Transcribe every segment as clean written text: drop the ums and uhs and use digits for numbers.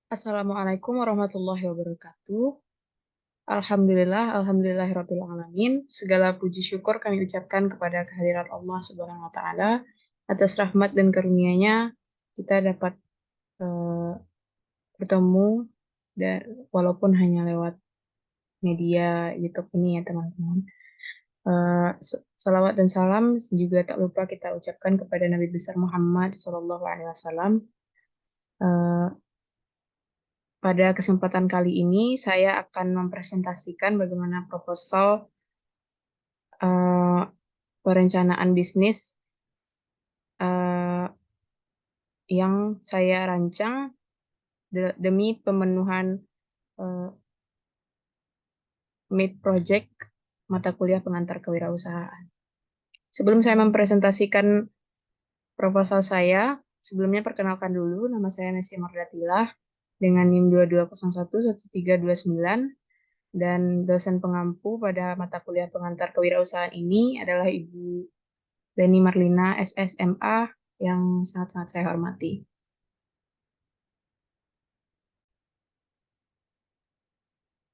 Assalamualaikum warahmatullahi wabarakatuh. Alhamdulillahirabbil alamin. Segala puji syukur kami ucapkan kepada kehadirat Allah Subhanahu wa taala atas rahmat dan karunia-Nya kita dapat eh, bertemu dan walaupun hanya lewat media YouTube ini ya teman-teman. Salawat dan salam juga tak lupa kita ucapkan kepada Nabi besar Muhammad Sallallahu Alaihi Wasallam. Eh, Pada kesempatan kali ini, saya akan mempresentasikan bagaimana proposal eh, perencanaan bisnis eh, yang saya rancang demi pemenuhan eh, mid project mata kuliah pengantar kewirausahaan. Sebelum saya mempresentasikan proposal saya, sebelumnya perkenalkan dulu, nama saya Nesya Mardatilah dengan NIM 22011329 dan dosen pengampu pada mata kuliah pengantar kewirausahaan ini adalah Ibu Leni Marlina SSMA yang sangat-sangat saya hormati.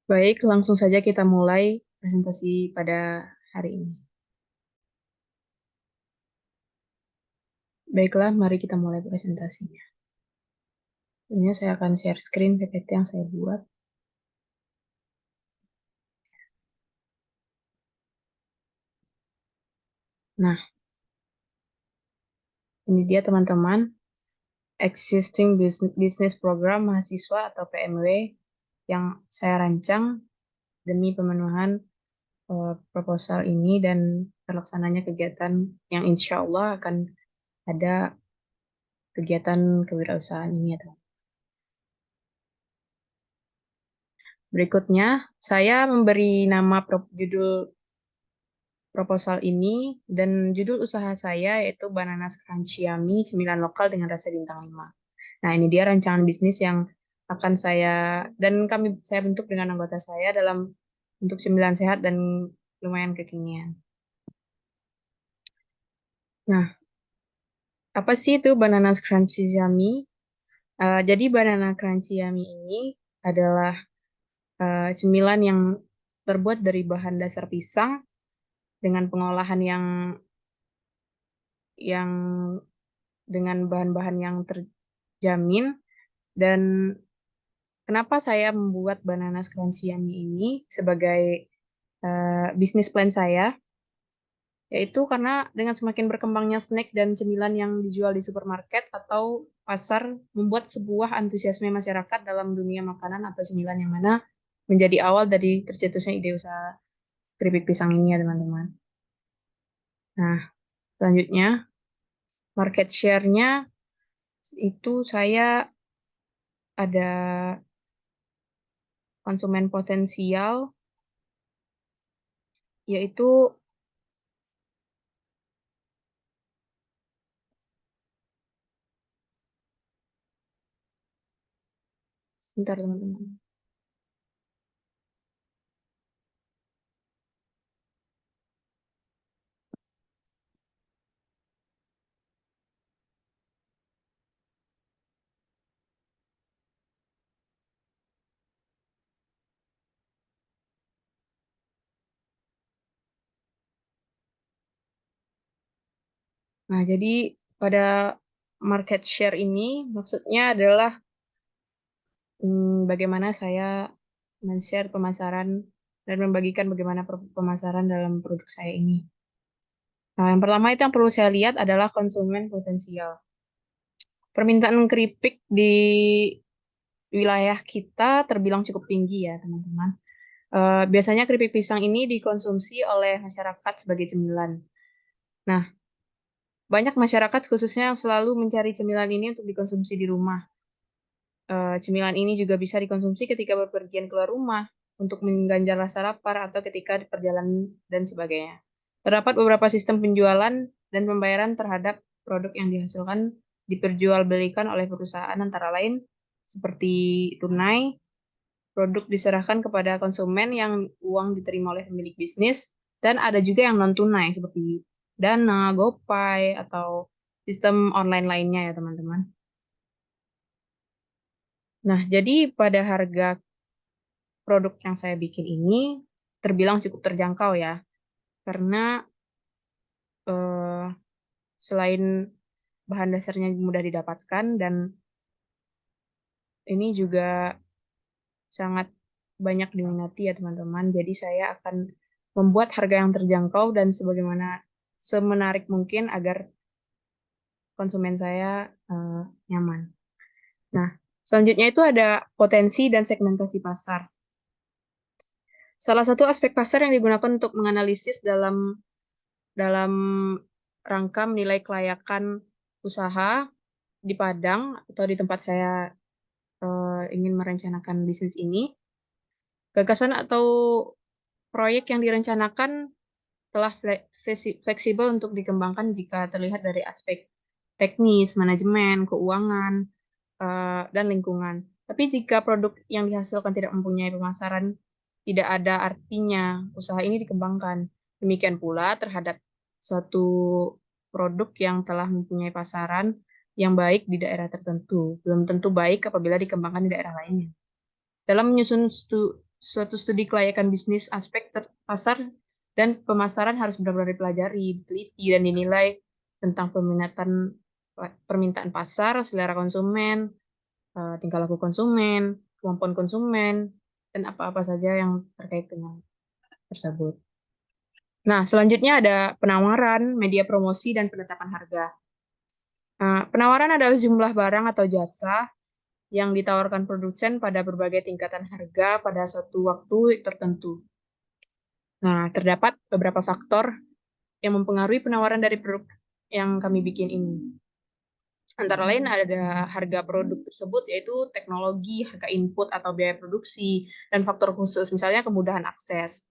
Baik, langsung saja kita mulai presentasi pada hari ini. Baiklah, mari kita mulai presentasinya. Ini saya akan share screen PPT yang saya buat. Nah, ini dia teman-teman, Existing Business Program Mahasiswa atau PMW yang saya rancang demi pemenuhan proposal ini dan terlaksananya kegiatan yang insya Allah akan ada kegiatan kewirausahaan ini ya teman. Berikutnya, saya memberi nama judul proposal ini dan judul usaha saya yaitu Bananas Crunchy Yummy, cemilan lokal dengan rasa bintang 5. Nah, ini dia rancangan bisnis yang akan saya bentuk dengan anggota saya dalam bentuk cemilan sehat dan lumayan kekinian. Nah, apa sih itu Bananas Crunchy Yummy? Jadi Banana Crunchy Yummy ini adalah cemilan yang terbuat dari bahan dasar pisang dengan pengolahan yang dengan bahan-bahan yang terjamin. Dan kenapa saya membuat Banana Crunchy Yummy ini sebagai bisnis plan saya, yaitu karena dengan semakin berkembangnya snack dan cemilan yang dijual di supermarket atau pasar membuat sebuah antusiasme masyarakat dalam dunia makanan atau cemilan yang mana menjadi awal dari tercetusnya ide usaha keripik pisang ini ya teman-teman. Nah, selanjutnya market share-nya itu saya ada konsumen potensial yaitu bentar teman-teman. Nah, jadi pada market share ini maksudnya adalah bagaimana saya men-share pemasaran dan membagikan bagaimana pemasaran dalam produk saya ini. Nah, yang pertama itu yang perlu saya lihat adalah konsumen potensial. Permintaan keripik di wilayah kita terbilang cukup tinggi ya, teman-teman. Biasanya keripik pisang ini dikonsumsi oleh masyarakat sebagai cemilan. Nah, banyak masyarakat khususnya yang selalu mencari cemilan ini untuk dikonsumsi di rumah. Cemilan ini juga bisa dikonsumsi ketika bepergian keluar rumah untuk mengganjar rasa lapar atau ketika di perjalanan dan sebagainya. Terdapat beberapa sistem penjualan dan pembayaran terhadap produk yang dihasilkan diperjualbelikan oleh perusahaan antara lain seperti tunai, produk diserahkan kepada konsumen yang uang diterima oleh pemilik bisnis, dan ada juga yang non-tunai seperti Dana, GoPay, atau sistem online lainnya ya teman-teman. Nah, jadi pada harga produk yang saya bikin ini terbilang cukup terjangkau ya, karena eh, selain bahan dasarnya mudah didapatkan dan ini juga sangat banyak diminati ya teman-teman. Jadi saya akan membuat harga yang terjangkau dan sebagaimana semenarik mungkin agar konsumen saya eh, nyaman. Nah, selanjutnya itu ada potensi dan segmentasi pasar. Salah satu aspek pasar yang digunakan untuk menganalisis dalam rangka menilai kelayakan usaha di Padang atau di tempat saya ingin merencanakan bisnis ini, gagasan atau proyek yang direncanakan telah fleksibel untuk dikembangkan jika terlihat dari aspek teknis, manajemen, keuangan, dan lingkungan. Tapi jika produk yang dihasilkan tidak mempunyai pemasaran, tidak ada artinya usaha ini dikembangkan. Demikian pula terhadap suatu produk yang telah mempunyai pasaran yang baik di daerah tertentu, belum tentu baik apabila dikembangkan di daerah lainnya. Dalam menyusun suatu studi kelayakan bisnis, aspek pasar dan pemasaran harus benar-benar dipelajari, diteliti, dan dinilai tentang permintaan pasar, selera konsumen, tingkah laku konsumen, kemampuan konsumen, dan apa-apa saja yang terkait dengan tersebut. Nah, selanjutnya ada penawaran, media promosi, dan penetapan harga. Nah, penawaran adalah jumlah barang atau jasa yang ditawarkan produsen pada berbagai tingkatan harga pada suatu waktu tertentu. Nah, terdapat beberapa faktor yang mempengaruhi penawaran dari produk yang kami bikin ini. Antara lain ada harga produk tersebut, yaitu teknologi, harga input atau biaya produksi, dan faktor khusus, misalnya kemudahan akses.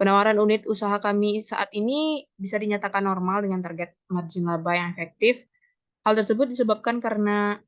Penawaran unit usaha kami saat ini bisa dinyatakan normal dengan target margin laba yang efektif. Hal tersebut disebabkan karena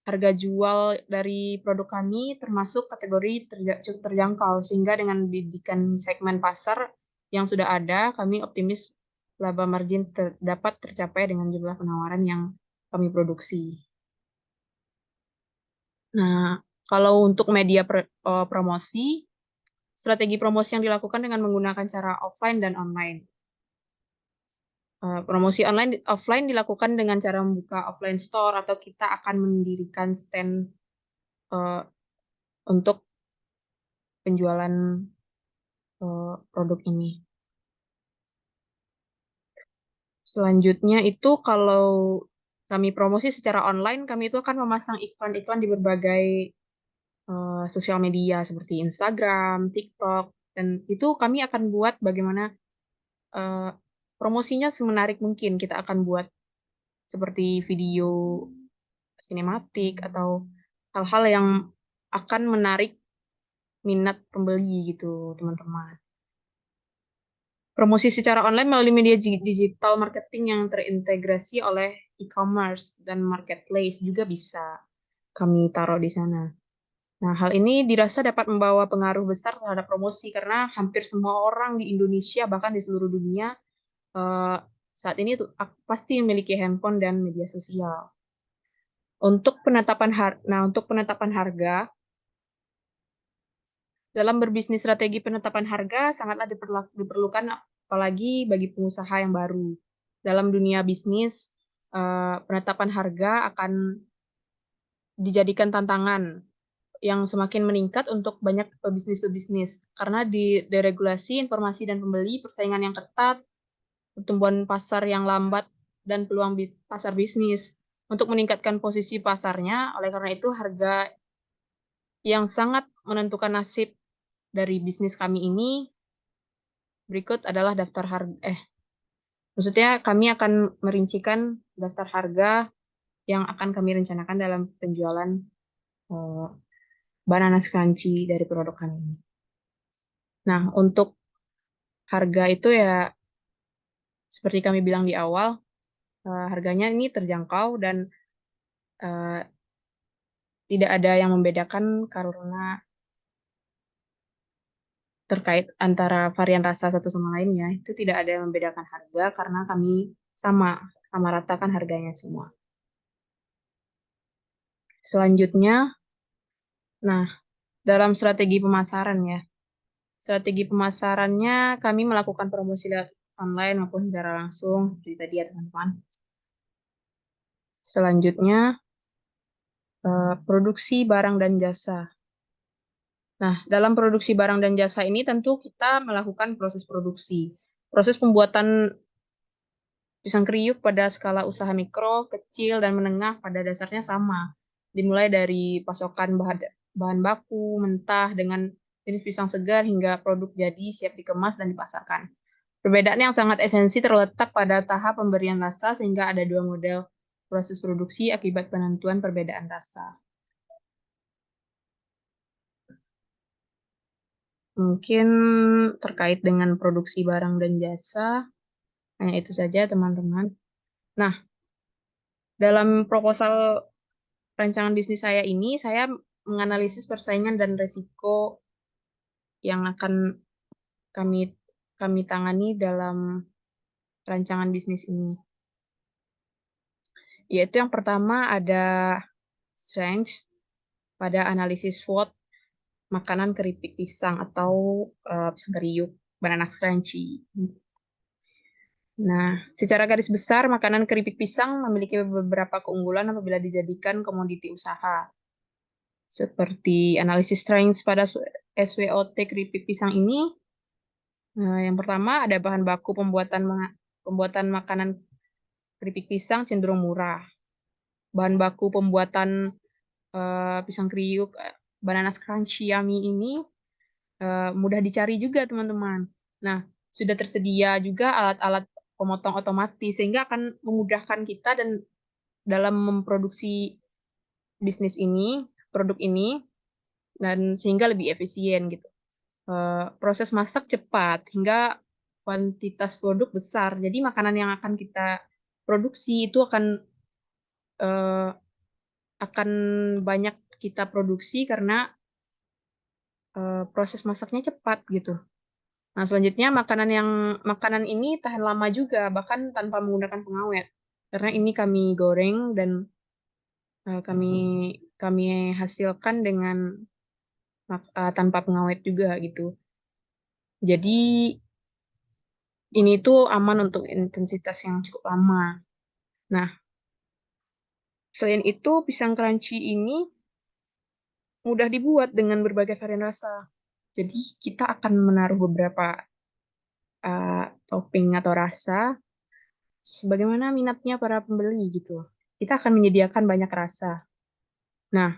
harga jual dari produk kami termasuk kategori cukup terjangkau, sehingga dengan didikan segmen pasar yang sudah ada, kami optimis laba margin dapat tercapai dengan jumlah penawaran yang kami produksi. Nah, kalau untuk media promosi, strategi promosi yang dilakukan dengan menggunakan cara offline dan online. Promosi online offline dilakukan dengan cara membuka offline store atau kita akan mendirikan stand uh, untuk penjualan produk ini. Selanjutnya itu kalau kami promosi secara online, kami itu akan memasang iklan-iklan di berbagai sosial media seperti Instagram, TikTok, dan itu kami akan buat bagaimana eh, promosinya semenarik mungkin. Kita akan buat seperti video sinematik atau hal-hal yang akan menarik minat pembeli gitu, teman-teman. Promosi secara online melalui media digital marketing yang terintegrasi oleh e-commerce dan marketplace juga bisa kami taruh di sana. Nah, hal ini dirasa dapat membawa pengaruh besar terhadap promosi karena hampir semua orang di Indonesia bahkan di seluruh dunia eh, saat ini tuh pasti memiliki handphone dan media sosial. Untuk penetapan harga, dalam berbisnis strategi penetapan harga sangatlah diperlukan apalagi bagi pengusaha yang baru. Dalam dunia bisnis, penetapan harga akan dijadikan tantangan yang semakin meningkat untuk banyak pebisnis-pebisnis. Karena di deregulasi informasi dan pembeli, persaingan yang ketat, pertumbuhan pasar yang lambat, dan peluang pasar bisnis. Untuk meningkatkan posisi pasarnya, oleh karena itu harga yang sangat menentukan nasib dari bisnis kami ini berikut adalah daftar harga. Maksudnya kami akan merincikan daftar harga yang akan kami rencanakan dalam penjualan eh, banana crunchy dari produk kami ini. Nah, untuk harga itu ya seperti kami bilang di awal, harganya ini terjangkau dan eh, tidak ada yang membedakan karena terkait antara varian rasa satu sama lainnya. Itu tidak ada yang membedakan harga karena kami sama sama ratakan harganya semua. Selanjutnya, Nah, dalam strategi pemasaran ya. Strategi pemasarannya kami melakukan promosi lewat online maupun secara langsung, seperti tadi ya teman-teman. Selanjutnya, produksi barang dan jasa. Nah, dalam produksi barang dan jasa ini tentu kita melakukan proses produksi. Proses pembuatan pisang kriuk pada skala usaha mikro, kecil, dan menengah pada dasarnya sama. Dimulai dari pasokan bahan baku, mentah, dengan jenis pisang segar hingga produk jadi siap dikemas dan dipasarkan. Perbedaan yang sangat esensi terletak pada tahap pemberian rasa sehingga ada dua model proses produksi akibat penentuan perbedaan rasa. Mungkin terkait dengan produksi barang dan jasa, hanya itu saja teman-teman. Nah, dalam proposal rancangan bisnis saya ini, saya menganalisis persaingan dan resiko yang akan kami kami tangani dalam rancangan bisnis ini. Yaitu yang pertama ada strength pada analisis SWOT makanan keripik pisang atau pisang kriuk, banana crunchy. Nah, secara garis besar, makanan keripik pisang memiliki beberapa keunggulan apabila dijadikan komoditi usaha. Seperti analisis strength pada SWOT keripik pisang ini, yang pertama ada bahan baku pembuatan makanan keripik pisang cenderung murah. Bahan baku pembuatan pisang kriuk, banana crunchy yummy ini mudah dicari juga teman-teman. Nah, sudah tersedia juga alat-alat pemotong otomatis sehingga akan memudahkan kita dan dalam memproduksi bisnis ini, produk ini dan sehingga lebih efisien gitu. Proses masak cepat hingga kuantitas produk besar. Jadi makanan yang akan kita produksi itu eh, akan banyak kita produksi karena proses masaknya cepat gitu. Nah, selanjutnya makanan ini tahan lama juga, bahkan tanpa menggunakan pengawet. Karena ini kami goreng dan kami kami hasilkan dengan tanpa pengawet juga gitu. Jadi ini tuh aman untuk intensitas yang cukup lama. Nah, selain itu pisang crunchy ini mudah dibuat dengan berbagai varian rasa. Jadi kita akan menaruh beberapa topping atau rasa sebagaimana minatnya para pembeli gitu. Kita akan menyediakan banyak rasa. Nah,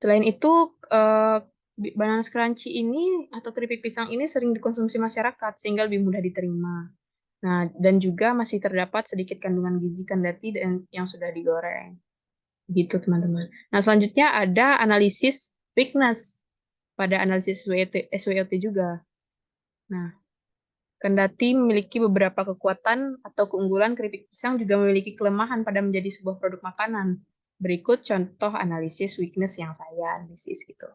selain itu, eh, banana crunchy ini atau keripik pisang ini sering dikonsumsi masyarakat sehingga lebih mudah diterima. Nah, dan juga masih terdapat sedikit kandungan gizi kendati dan yang sudah digoreng. Gitu, teman-teman. Nah, selanjutnya ada analisis weakness pada analisis SWOT juga. Nah, kendati memiliki beberapa kekuatan atau keunggulan, keripik pisang juga memiliki kelemahan pada menjadi sebuah produk makanan. Berikut contoh analisis weakness yang saya analisis gitu.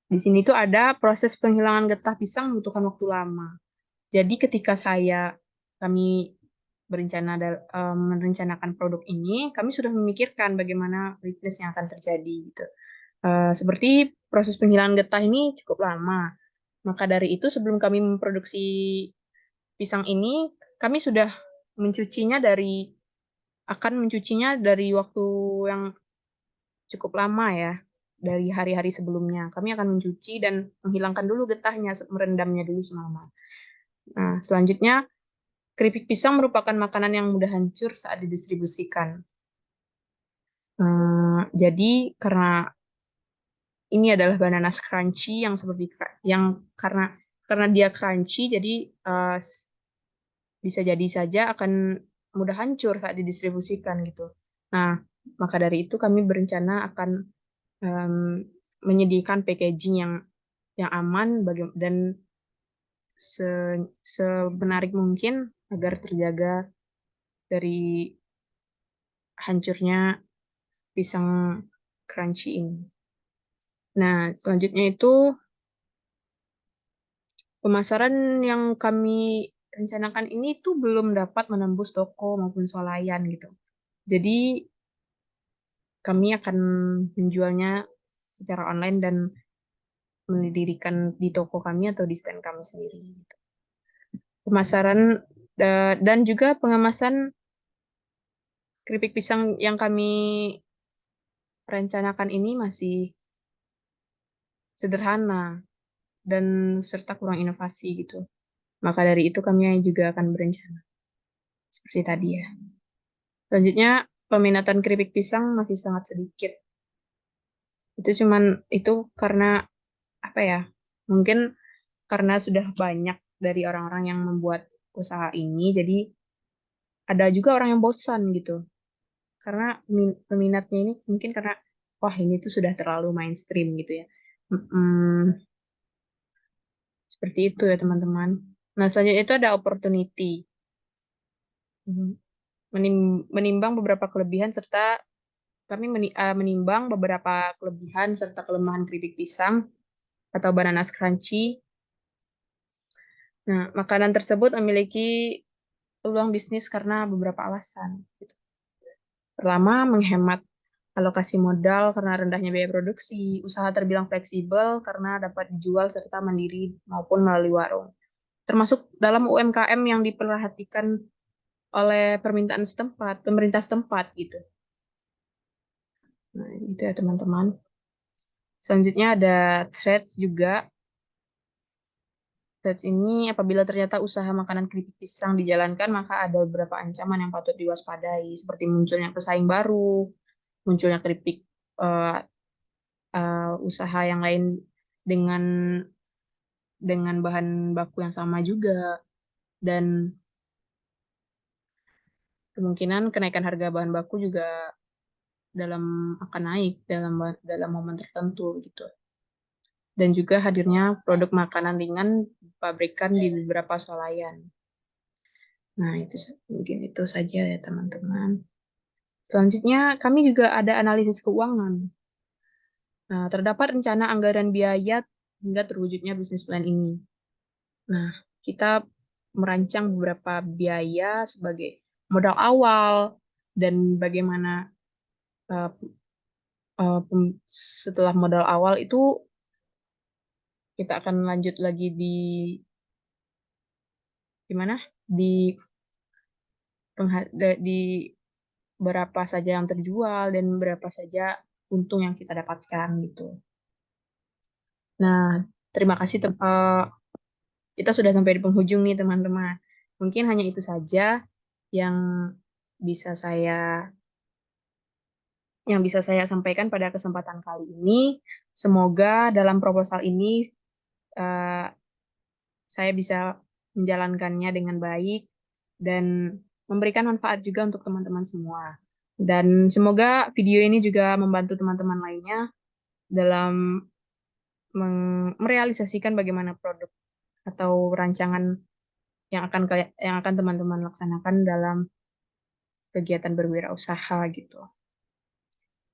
Di sini tuh ada proses penghilangan getah pisang membutuhkan waktu lama. Jadi ketika kami merencanakan produk ini, kami sudah memikirkan bagaimana weakness yang akan terjadi gitu. Seperti proses penghilangan getah ini cukup lama. Maka dari itu sebelum kami memproduksi pisang ini, kami sudah mencucinya akan mencucinya dari waktu yang cukup lama ya, dari hari-hari sebelumnya. Kami akan mencuci dan menghilangkan dulu getahnya, merendamnya dulu semalaman. Nah, selanjutnya, keripik pisang merupakan makanan yang mudah hancur saat didistribusikan. Jadi, karena ini adalah banana crunchy yang yang karena karena dia crunchy, jadi eh, bisa jadi saja akan mudah hancur saat didistribusikan gitu. Nah, maka dari itu kami berencana akan em, menyediakan packaging yang aman dan se semenarik mungkin agar terjaga dari hancurnya pisang crunchy ini. Nah, selanjutnya itu pemasaran yang kami rencanakan ini tuh belum dapat menembus toko maupun swalayan gitu. Jadi kami akan menjualnya secara online dan mendirikan di toko kami atau di stand kami sendiri, gitu. Pemasaran dan juga pengemasan keripik pisang yang kami rencanakan ini masih sederhana dan serta kurang inovasi gitu. Maka dari itu kami juga akan berencana seperti tadi ya. Selanjutnya, peminatan keripik pisang masih sangat sedikit. Itu karena apa ya? Mungkin karena sudah banyak dari orang-orang yang membuat usaha ini, jadi ada juga orang yang bosan gitu. Karena peminatnya ini mungkin karena wah ini tuh sudah terlalu mainstream gitu ya. Seperti itu ya teman-teman. Nah, selanjutnya itu ada opportunity. Mhm. Menimbang beberapa kelebihan serta menimbang beberapa kelebihan serta kelemahan keripik pisang atau bananas crunchy. Nah, makanan tersebut memiliki peluang bisnis karena beberapa alasan, gitu. Pertama, menghemat alokasi modal karena rendahnya biaya produksi. Usaha terbilang fleksibel karena dapat dijual serta mandiri maupun melalui warung. Termasuk dalam UMKM yang diperhatikan oleh pemerintah setempat gitu. Nah, itu ya teman-teman. Selanjutnya ada threads juga. Threads ini apabila ternyata usaha makanan keripik pisang dijalankan, maka ada beberapa ancaman yang patut diwaspadai, seperti munculnya pesaing baru, munculnya keripik eh, usaha yang lain dengan bahan baku yang sama juga, dan kemungkinan kenaikan harga bahan baku juga akan naik dalam momen tertentu gitu. Dan juga hadirnya produk makanan ringan pabrikan di beberapa swalayan. Nah, mungkin itu saja ya teman-teman. Selanjutnya, kami juga ada analisis keuangan. Nah, terdapat rencana anggaran biaya hingga terwujudnya bisnis plan ini. Nah, kita merancang beberapa biaya sebagai modal awal dan bagaimana uh, setelah modal awal itu kita akan lanjut lagi di mana? Di di berapa saja yang terjual dan berapa saja untung yang kita dapatkan gitu. Nah, terima kasih kita sudah sampai di penghujung nih teman-teman. Mungkin hanya itu saja yang bisa saya sampaikan pada kesempatan kali ini. Semoga dalam proposal ini eh, saya bisa menjalankannya dengan baik dan memberikan manfaat juga untuk teman-teman semua. Dan semoga video ini juga membantu teman-teman lainnya dalam merealisasikan bagaimana produk atau rancangan yang akan teman-teman laksanakan dalam kegiatan berwirausaha gitu.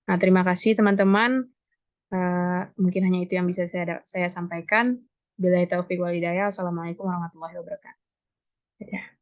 Nah, terima kasih teman-teman. Mungkin hanya itu yang bisa saya sampaikan. Billahi taufiq wal hidayah. Assalamualaikum warahmatullahi wabarakatuh. Ya.